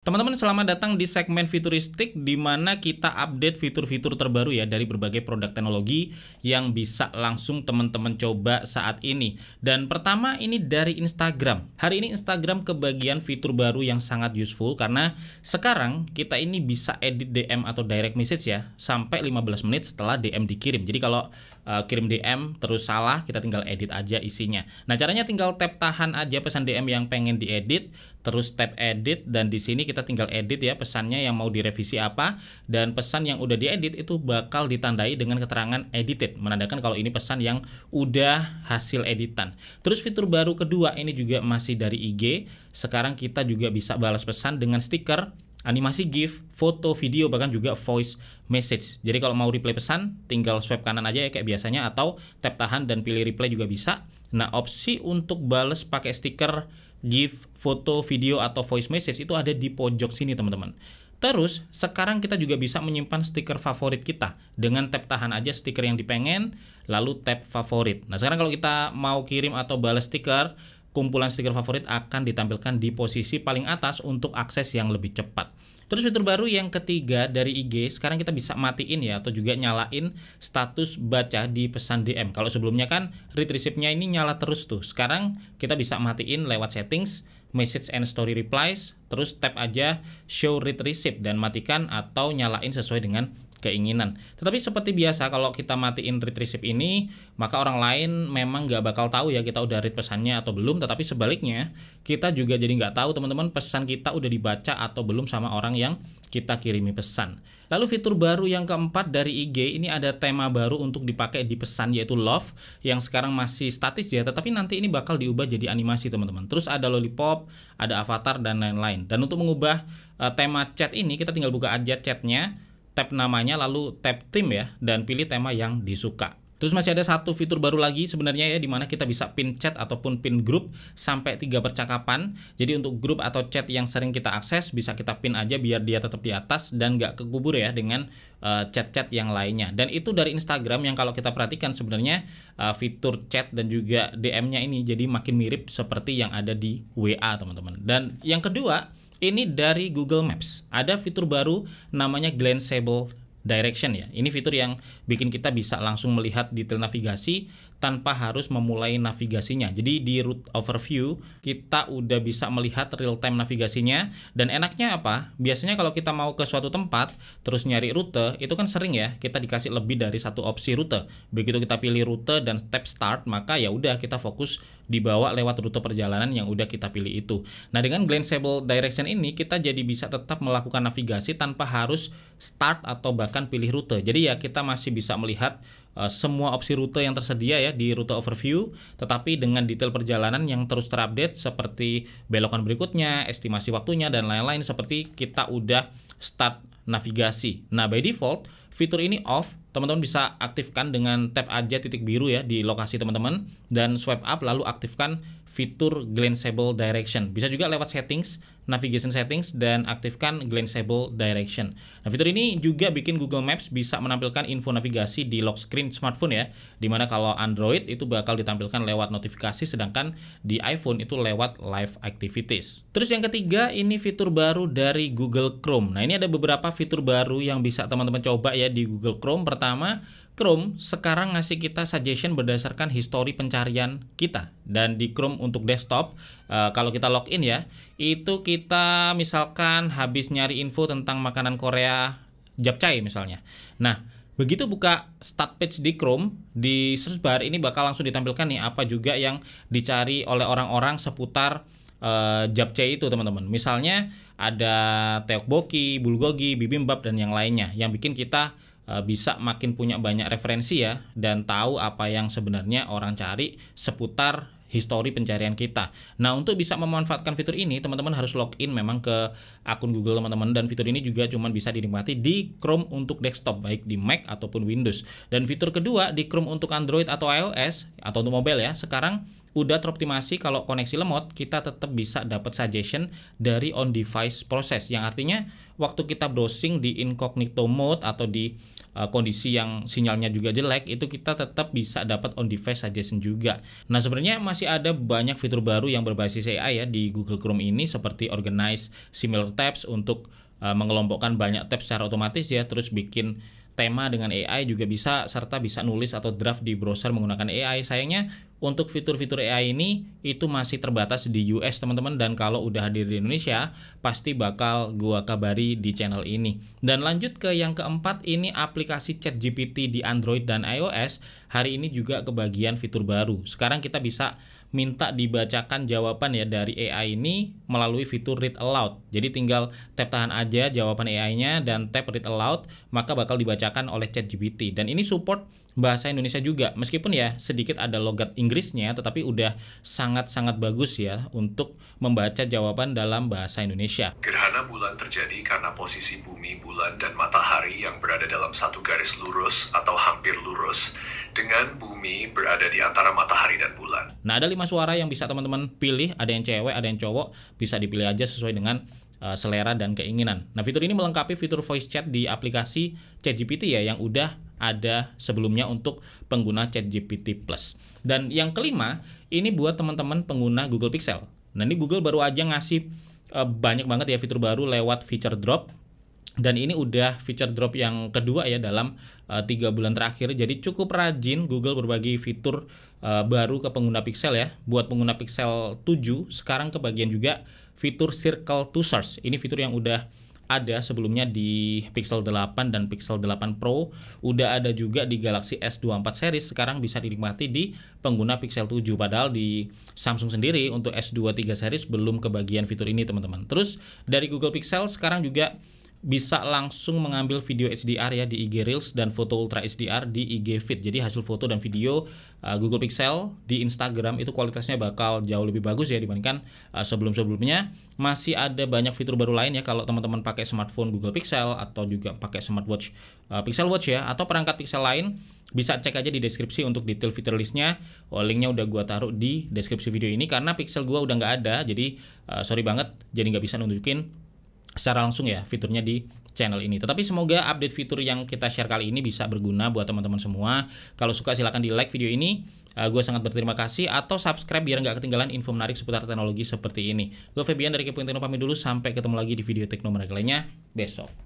Teman-teman, selamat datang di segmen Futuristik di mana kita update fitur-fitur terbaru ya dari berbagai produk teknologi yang bisa langsung teman-teman coba saat ini. Dan pertama ini dari Instagram. Hari ini Instagram kebagian fitur baru yang sangat useful karena sekarang kita ini bisa edit DM atau direct message ya sampai 15 menit setelah DM dikirim. Jadi kalau kirim DM terus salah, kita tinggal edit aja isinya. Nah, caranya tinggal tap tahan aja pesan DM yang pengen diedit, terus tap edit, dan di sini kita tinggal edit ya pesannya yang mau direvisi apa, dan pesan yang udah diedit itu bakal ditandai dengan keterangan edited, menandakan kalau ini pesan yang udah hasil editan. Terus fitur baru kedua ini juga masih dari IG. Sekarang kita juga bisa balas pesan dengan stiker, animasi GIF, foto, video, bahkan juga voice message. Jadi kalau mau replay pesan, tinggal swipe kanan aja ya kayak biasanya, atau tap tahan dan pilih replay juga bisa. Nah, opsi untuk bales pakai stiker, GIF, foto, video, atau voice message itu ada di pojok sini teman-teman. Terus, sekarang kita juga bisa menyimpan stiker favorit kita. Dengan tap tahan aja stiker yang dipengen, lalu tap favorit. Nah, sekarang kalau kita mau kirim atau balas stiker, kumpulan stiker favorit akan ditampilkan di posisi paling atas untuk akses yang lebih cepat. Terus fitur baru yang ketiga dari IG, sekarang kita bisa matiin ya atau juga nyalain status baca di pesan DM. Kalau sebelumnya kan read receipt-nya ini nyala terus tuh. Sekarang kita bisa matiin lewat settings, message and story replies, terus tap aja show read receipt dan matikan atau nyalain sesuai dengan keinginan. Tetapi seperti biasa kalau kita matiin read receipt ini, maka orang lain memang nggak bakal tahu ya kita udah read pesannya atau belum. Tetapi sebaliknya kita juga jadi nggak tahu teman-teman pesan kita udah dibaca atau belum sama orang yang kita kirimi pesan. Lalu fitur baru yang keempat dari IG ini ada tema baru untuk dipakai di pesan, yaitu love, yang sekarang masih statis ya, tetapi nanti ini bakal diubah jadi animasi teman-teman. Terus ada lollipop, ada avatar, dan lain-lain. Dan untuk mengubah tema chat ini kita tinggal buka aja chatnya, tap namanya, lalu tap theme ya, dan pilih tema yang disuka. Terus masih ada satu fitur baru lagi sebenarnya ya, dimana kita bisa pin chat ataupun pin grup sampai 3 percakapan. Jadi untuk grup atau chat yang sering kita akses bisa kita pin aja biar dia tetap di atas dan nggak kekubur ya dengan chat-chat yang lainnya. Dan itu dari Instagram yang kalau kita perhatikan sebenarnya fitur chat dan juga DM-nya ini jadi makin mirip seperti yang ada di WA teman-teman. Dan yang kedua, ini dari Google Maps. Ada fitur baru namanya Glanceable Direction ya. Ini fitur yang bikin kita bisa langsung melihat detail navigasi tanpa harus memulai navigasinya. Jadi di route overview kita udah bisa melihat real time navigasinya. Dan enaknya apa? Biasanya kalau kita mau ke suatu tempat terus nyari rute, itu kan sering ya kita dikasih lebih dari satu opsi rute. Begitu kita pilih rute dan tap start, maka ya udah kita fokus dibawa lewat rute perjalanan yang udah kita pilih itu. Nah, dengan Glanceable Direction ini kita jadi bisa tetap melakukan navigasi tanpa harus start atau bahkan pilih rute. Jadi ya kita masih bisa melihat semua opsi rute yang tersedia ya di rute overview, tetapi dengan detail perjalanan yang terus terupdate seperti belokan berikutnya, estimasi waktunya, dan lain-lain seperti kita udah start navigasi. Nah, by default fitur ini off. Teman-teman bisa aktifkan dengan tap aja titik biru ya di lokasi teman-teman dan swipe up lalu aktifkan fitur Glanceable Direction. Bisa juga lewat settings, navigation settings, dan aktifkan Glanceable Direction. Nah, fitur ini juga bikin Google Maps bisa menampilkan info navigasi di lock screen smartphone ya, dimana kalau Android itu bakal ditampilkan lewat notifikasi, sedangkan di iPhone itu lewat live activities. Terus yang ketiga, ini fitur baru dari Google Chrome. Nah, ini ada beberapa fitur baru yang bisa teman-teman coba ya di Google Chrome. Pertama, Chrome sekarang ngasih kita suggestion berdasarkan histori pencarian kita. Dan di Chrome untuk desktop, kalau kita login ya, itu kita misalkan habis nyari info tentang makanan Korea japchae misalnya. Nah, begitu buka start page di Chrome, di search bar ini bakal langsung ditampilkan nih apa juga yang dicari oleh orang-orang seputar japchae itu teman-teman. Misalnya ada tteokbokki, bulgogi, bibimbap, dan yang lainnya, yang bikin kita bisa makin punya banyak referensi ya dan tahu apa yang sebenarnya orang cari seputar histori pencarian kita. Nah, untuk bisa memanfaatkan fitur ini, teman-teman harus login memang ke akun Google teman-teman, dan fitur ini juga cuma bisa dinikmati di Chrome untuk desktop, baik di Mac ataupun Windows. Dan fitur kedua di Chrome untuk Android atau iOS atau untuk mobile ya, sekarang udah teroptimasi kalau koneksi lemot, kita tetap bisa dapat suggestion dari on device process, yang artinya waktu kita browsing di incognito mode atau di kondisi yang sinyalnya juga jelek, itu kita tetap bisa dapat on device suggestion juga. Nah, sebenarnya masih ada banyak fitur baru yang berbasis AI ya di Google Chrome ini, seperti organize similar tabs untuk mengelompokkan banyak tab secara otomatis ya, terus bikin tema dengan AI juga bisa, serta bisa nulis atau draft di browser menggunakan AI. Sayangnya untuk fitur-fitur AI ini itu masih terbatas di US teman-teman, dan kalau udah hadir di Indonesia pasti bakal gua kabari di channel ini. Dan lanjut ke yang keempat, ini aplikasi ChatGPT di Android dan iOS hari ini juga kebagian fitur baru. Sekarang kita bisa minta dibacakan jawaban ya dari AI ini melalui fitur read aloud. Jadi tinggal tap tahan aja jawaban AI-nya dan tap read aloud, maka bakal dibacakan oleh ChatGPT. Dan ini support bahasa Indonesia juga, meskipun ya sedikit ada logat Inggrisnya, tetapi udah sangat-sangat bagus ya untuk membaca jawaban dalam bahasa Indonesia. Gerhana bulan terjadi karena posisi bumi, bulan, dan matahari yang berada dalam satu garis lurus atau hampir lurus, dengan bumi berada di antara matahari dan bulan. Nah, ada 5 suara yang bisa teman-teman pilih, ada yang cewek, ada yang cowok, bisa dipilih aja sesuai dengan selera dan keinginan. Nah, fitur ini melengkapi fitur voice chat di aplikasi ChatGPT ya, yang udah ada sebelumnya untuk pengguna ChatGPT Plus. Dan yang kelima, ini buat teman-teman pengguna Google Pixel. Nah, ini Google baru aja ngasih banyak banget ya fitur baru lewat feature drop. Dan ini udah feature drop yang kedua ya dalam 3 bulan terakhir. Jadi cukup rajin Google berbagi fitur baru ke pengguna Pixel ya. Buat pengguna Pixel 7 sekarang kebagian juga fitur Circle to Search. Ini fitur yang udah ada sebelumnya di Pixel 8 dan Pixel 8 Pro. Udah ada juga di Galaxy S24 series. Sekarang bisa dinikmati di pengguna Pixel 7. Padahal di Samsung sendiri untuk S23 series belum kebagian fitur ini teman-teman. Terus dari Google Pixel sekarang juga bisa langsung mengambil video HDR ya di IG Reels dan foto Ultra HDR di IG Feed. Jadi hasil foto dan video Google Pixel di Instagram itu kualitasnya bakal jauh lebih bagus ya dibandingkan sebelum-sebelumnya. Masih ada banyak fitur baru lain ya kalau teman-teman pakai smartphone Google Pixel atau juga pakai smartwatch Pixel Watch ya, atau perangkat Pixel lain, bisa cek aja di deskripsi untuk detail fitur listnya. Linknya udah gua taruh di deskripsi video ini karena Pixel gua udah nggak ada, jadi sorry banget jadi nggak bisa nunjukin secara langsung ya fiturnya di channel ini. Tetapi semoga update fitur yang kita share kali ini bisa berguna buat teman-teman semua. Kalau suka silahkan di like video ini. Gue sangat berterima kasih, atau subscribe biar nggak ketinggalan info menarik seputar teknologi seperti ini. Gue Febian dari Kepo Intino pamit dulu, sampai ketemu lagi di video tekno menarik lainnya besok.